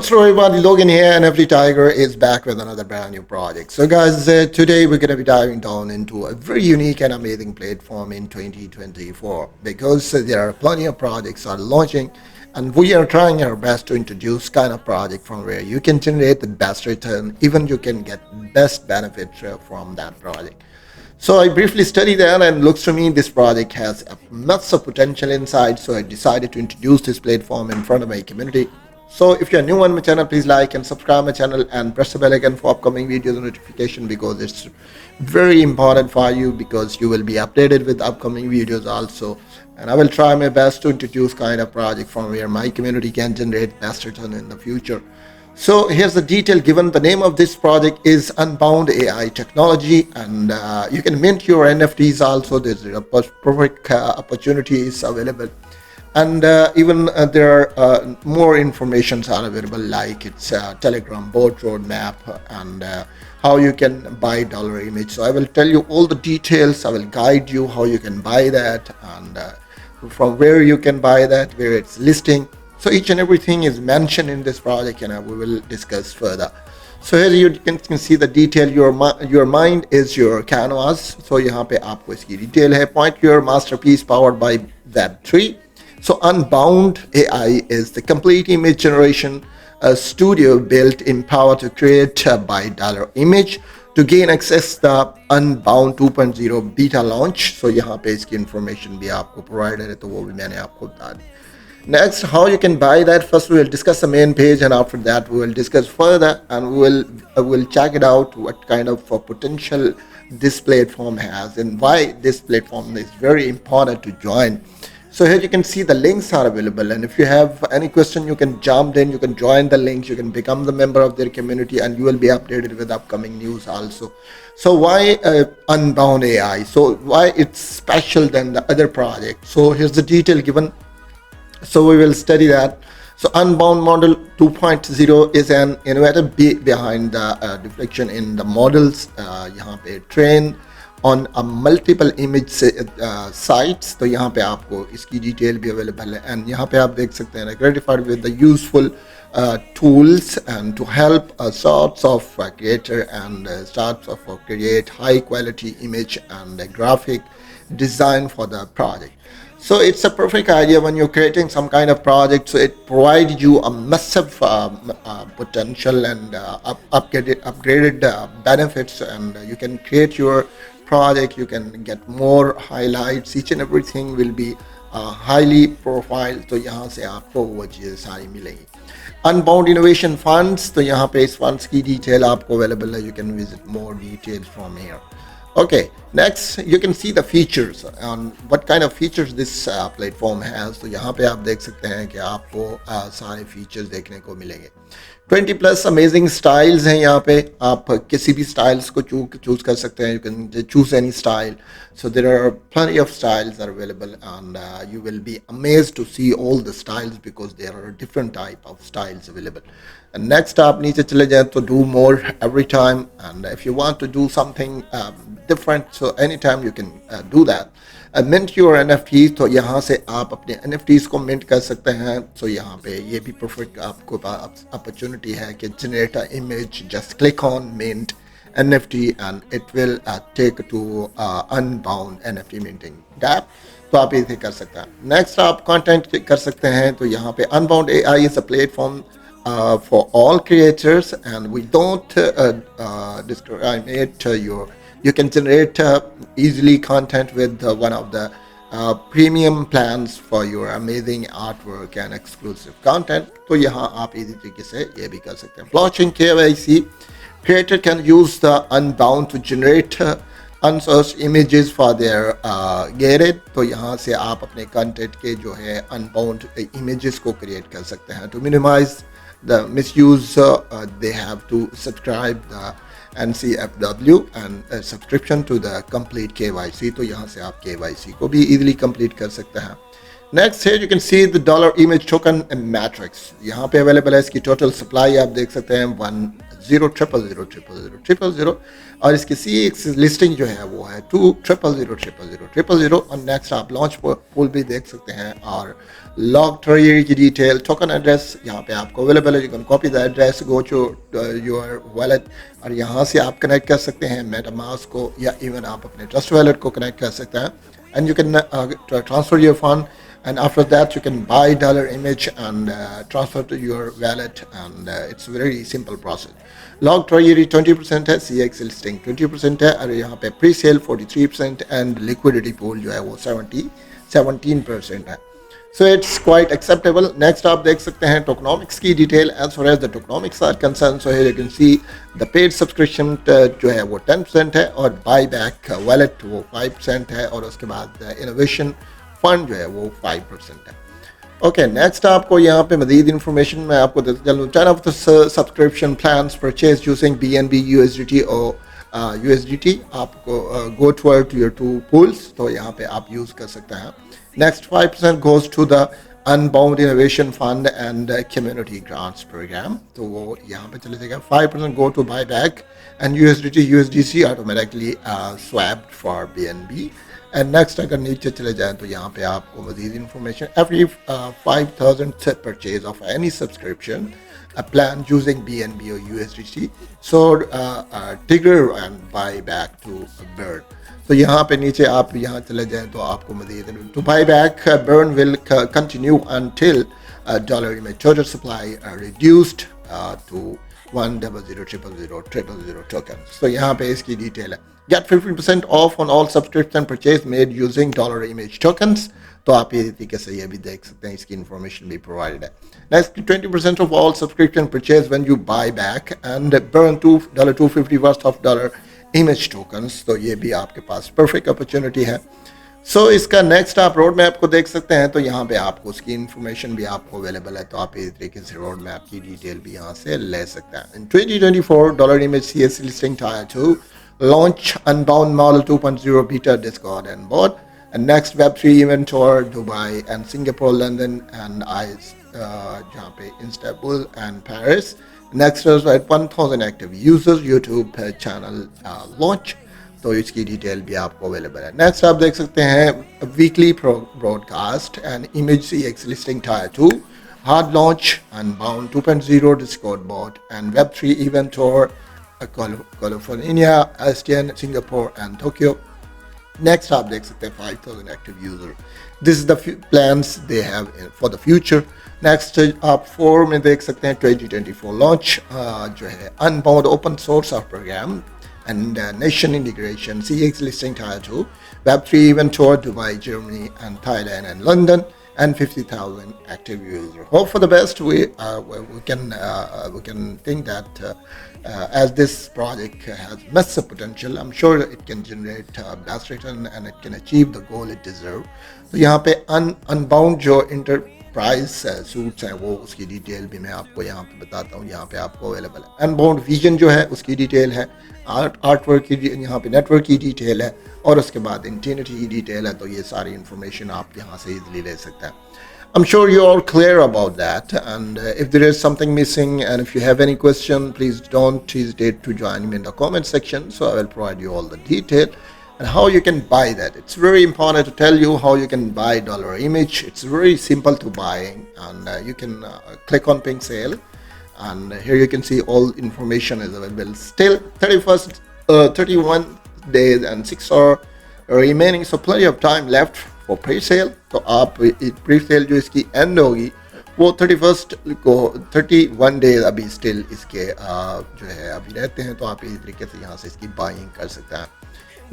hello everybody, Logan here, and every tiger is back with another brand new project. So guys, today we're going to be diving down into a very unique and amazing platform in 2024 because there are plenty of projects are launching, and we are trying our best to introduce kind of project from where you can generate the best return, even you can get best benefit from that project. So I briefly studied that, and looks to me this project has a lots of potential inside. So I decided to introduce this platform in front of my community. So if you're new on my channel, please like and subscribe my channel and press the bell icon for upcoming videos and notification, because it's very important for you, because you will be updated with upcoming videos also. And I will try my best to introduce kind of project from where my community can generate best return in the future. So here's the detail given. The name of this project is Unbound AI Technology, and you can mint your NFTs also. There's a perfect opportunities available, and even there are more informations are available, like it's Telegram bot roadmap, and how you can buy dollar image. So I will tell you all the details. I will guide you how you can buy that, and from where you can buy that, where it's listing. So each and everything is mentioned in this project, and we will discuss further. So here you can see the detail. Your mind is your canvas. So यहाँ पे आपको इसकी detail है. Point your masterpiece powered by Web3. So Unbound AI is the complete image generation studio built in power to create by dollar image. To gain access the Unbound 2.0 beta launch. So यहाँ पे इसकी information भी आपको provided है, तो वो भी मैंने आपको बता दी. Next, how you can buy that. First, we will discuss the main page, and after that, we will discuss further, and we will check it out what kind of potential this platform has, and why this platform is very important to join. So here you can see the links are available, and if you have any question, you can jump in, you can join the links, you can become the member of their community, and you will be updated with upcoming news also. So why Unbound AI? So why it's special than the other project? So here's the detail given. So we will study that. So Unbound Model 2.0 is an innovative behind the deflection in the models. यहाँ पे train on a multiple image sites. तो यहाँ पे आपको इसकी detail भी available है, and यहाँ पे आप देख सकते हैं gratified with the useful tools and to help sorts of creator and sorts of create high quality image and graphic design for the project. So it's a perfect idea when you're creating some kind of project. So it provides you a massive potential and upgraded benefits, and you can create your project. You can get more highlights. Each and everything will be highly profiled. तो यहाँ से आपको वो चीज़ें सारी मिलेंगी. Unbound Innovation Funds. तो यहाँ पे इस funds की detail आपको available है. You can visit more details from here. Okay, next you can see the features on what kind of features this platform has. तो यहाँ पे आप देख सकते हैं कि आपको सारे features देखने को मिलेंगे. 20 plus amazing styles हैं यहाँ पे. आप किसी भी styles को choose कर सकते हैं. You can choose any style. So there are plenty of styles that are available, and you will be amazed to see all the styles, because there are different type of styles available. And next आप नीचे चले जाएं तो do more every time, and if you want to do something different, so anytime you can do that. Mint your NFTs. तो यहाँ से आप अपने NFTs को mint कर सकते हैं. So यहाँ पे ये भी perfect आपको opportunity है कि generate an image, just click on mint NFT, and it will take to Unbound NFT minting tab. तो आप इसे कर सकते हैं. Next आप content कर सकते हैं. तो यहाँ पे Unbound AI is a platform for all creators, and we don't discriminate you can generate easily content with one of the premium plans for your amazing artwork and exclusive content. तो यहाँ आप इसी तरीके से ये भी कर सकते हैं. Blockchain KYC. Creator can use the Unbound to generate unsourced images for their gated. तो यहाँ से आप अपने content के जो है Unbound images को create कर सकते हैं. To minimize the misuse, they have to subscribe the NCFW and subscription to the complete KYC. तो यहाँ से आप KYC को भी easily complete कर सकते हैं. Next here you can see the dollar image token and matrix. यहाँ पे available है. इसकी total supply आप देख सकते हैं 0000000 और इसकी सी एक्स लिस्टिंग जो है वो है 2000000 और नेक्स्ट आप लॉन्च पूल भी देख सकते हैं और लॉग ट्रेजरी की डिटेल टोकन एड्रेस यहाँ पे आपको अवेलेबल है। You can copy the address go to your wallet और यहाँ से आप कनेक्ट कर सकते हैं मेटामास्क को या इवन आप अपने ट्रस्ट वॉलेट को कनेक्ट कर सकते हैं and you can transfer your fund and after that you can buy dollar image and transfer to your wallet and it's very simple process. Log treasury 20% है, CX listing 20% है और यहाँ पे pre sale 43% and liquidity pool जो है वो 17% है. So it's quite acceptable. Next आप देख सकते हैं tokenomics की detail as far as the tokenomics are concerned. So here you can see the paid subscription जो है वो 10% है और buyback wallet वो 5% है और उसके बाद innovation फंड जो है वो 5% है. ओके नेक्स्ट आपको यहाँ पे मजीद इन्फॉर्मेशन मैं आपको देता चलूँ. 10 of the subscription plans purchase using BNB USDT और USDT आपको go to your two pools तो यहाँ पे आप यूज़ कर सकते हैं. Next 5% goes to the unbound innovation fund and community grants program तो वो यहाँ पे चले जाएगा. 5% go to buy back and USDC automatically swapped for BNB. And next अगर नीचे चले जाएं तो यहाँ पे आपको मजीद information every 5,000 purchase of any subscription plan using BNB और USDC so trigger and buy back to burn. तो यहाँ पे नीचे आप यहाँ चले जाएं तो आपको मजीद to buy back burn will continue until dollar image total supply reduced to 1000000 tokens. तो यहाँ पे इसकी डिटेल है. Get 50% off on all subscription purchase made using dollar image tokens. तो आप ये तरीके से ये भी देख सकते हैं इसकी इंफॉर्मेशन भी प्रोवाइडेड है. Next 20% of all subscription purchase when you buy back and burn $250 worth of dollar image tokens. तो ये भी आपके पास परफेक्ट अपॉर्चुनिटी है. सो इसका नेक्स्ट आप रोड मैप को देख सकते हैं तो यहाँ पे आपको उसकी इन्फॉर्मेशन भी आपको अवेलेबल है तो आप इस तरीके से रोड मैप की डिटेल भी यहाँ से ले सकते हैं. इन 2024 dollar image CS listing tier 2 launch Unbound Model 2.0 beta Discord and board and next Web3 event tour Dubai and Singapore, London and जहाँ पे Istanbul and Paris. Next is at 1,000 active users YouTube channel launch तो इसकी detail भी आपको available है. Next आप देख सकते हैं weekly broadcast and image CX listing tier 2 hard launch unbound 2.0 Discord bot and Web3 event tour California, Austin, Singapore and Tokyo. Next आप देख सकते हैं 5,000 active user. This is the plans they have for the future. Next आप 4 में देख सकते हैं 2024 launch जो है unbound open source of program and nation integration, CX listing tier 2, Web3 event tour Dubai, Germany and Thailand and London and 50,000 active users. Hope for the best. We can think that as this project has massive potential, I'm sure it can generate best return and it can achieve the goal it deserves. तो यहाँ पे unbound जो price suits हैं वो उसकी detail भी मैं आपको यहाँ पे बताता हूँ. यहाँ पे आपको अवेलेबल है. अनबाउंड विजन जो है उसकी डिटेल है. आर्ट वर्क की यहाँ पे नेटवर्क की डिटेल है और उसके बाद इंटीनिटी की डिटेल है. तो ये सारी इन्फॉर्मेशन आप यहाँ से इजीली ले सकते हैं. I'm sure you're all clear about that and if there is something missing and if you have any question please don't hesitate to join me in the comment section so I will provide you all the detail and how you can buy that. It's very important to tell you how you can buy dollar image. It's very simple to buy and you can click on pink sale and here you can see all information is available. Still 31 days and 6 hours remaining so plenty of time left for pre-sale. तो आप pre-sale जो इसकी end होगी वो 31st को 31 days अभी still इसके जो है अभी रहते हैं तो आप इस तरीके से यहाँ से इसकी बाइंग कर सकते हैं.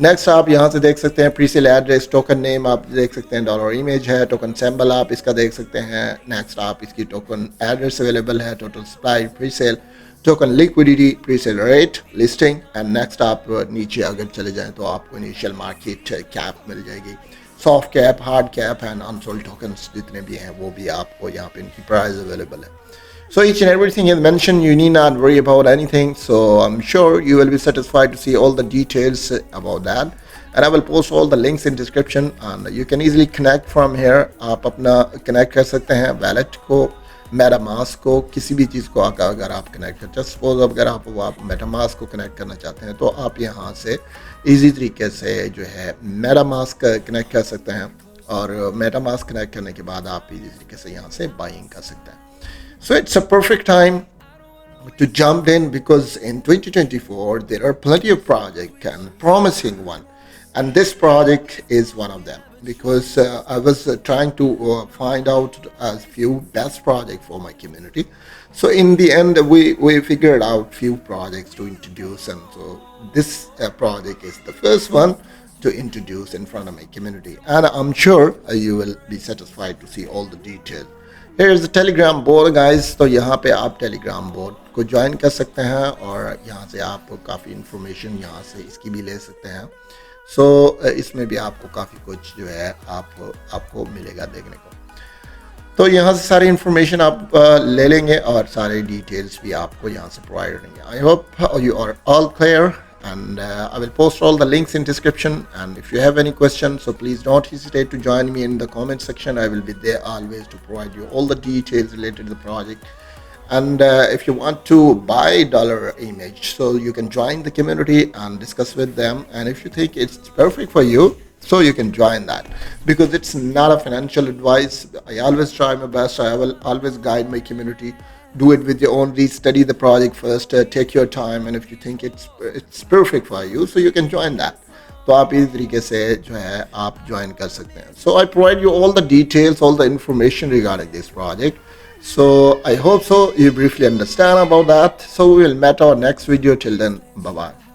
नेक्स्ट आप यहाँ से देख सकते हैं प्रीसेल एड्रेस, टोकन नेम आप देख सकते हैं, डॉलर इमेज है, टोकन सिंबल आप इसका देख सकते हैं. नेक्स्ट आप इसकी टोकन एड्रेस अवेलेबल है, total supply, presale, token liquidity, presale rate, listing and next आप नीचे अगर चले जाएं तो आपको इनिशियल मार्केट कैप मिल जाएगी. Soft cap, hard cap and unsold tokens जितने भी हैं वो भी आपको यहाँ पे इनकी प्राइस अवेलेबल है. So each and everything is mentioned, you need not worry about anything. So I'm sure you will be satisfied to see all the details about that. And I will post all the links in description and you can easily connect from here. आप अपना connect कर सकते हैं wallet को MetaMask को, किसी भी चीज़ को अगर आप कनेक्ट करते हैं, सपोज अगर आप मेटामास्क को कनेक्ट करना चाहते हैं तो आप यहाँ से इजी तरीके से जो है मेटामास्क कनेक्ट कर सकते हैं, और मेटामास्क कनेक्ट करने के बाद आप इजी तरीके से यहाँ से बाइंग कर सकते हैं. So it's a perfect time to jump in, because in 2024 there are plenty of projects and promising one, and this project is one of them, because I was trying to find out a few best projects for my community. So in the end we figured out few projects to introduce, and so this project is the first one to introduce in front of my community, and I'm sure you will be satisfied to see all the details. Here is the Telegram board guys. तो यहाँ पे आप Telegram board को join कर सकते हैं, और यहाँ से आप काफ़ी इन्फॉर्मेशन यहाँ से इसकी भी ले सकते हैं. इसमें भी आपको काफ़ी कुछ जो है आपको मिलेगा देखने को. तो यहाँ से सारी इन्फॉर्मेशन आप ले लेंगे, और सारे डिटेल्स भी आपको यहाँ से प्रोवाइड करेंगे. I hope you are all clear, and I will post all the links in description, and if you have any questions, so please don't hesitate to join me in the comment section. I will be there always to provide you all the details related to the project. And if you want to buy dollar image, so you can join the community and discuss with them, and if you think it's perfect for you, so you can join that, because it's not a financial advice. I always try my best. I will always guide my community. Do it with your own read, study the project first, take your time, and if you think it's perfect for you, so you can join that. तो आप इस तरीके से जो है आप join कर सकते हैं. So I provide you all the details, all the information regarding this project. So I hope so you briefly understand about that. So we will meet our next video. Till then, bye bye.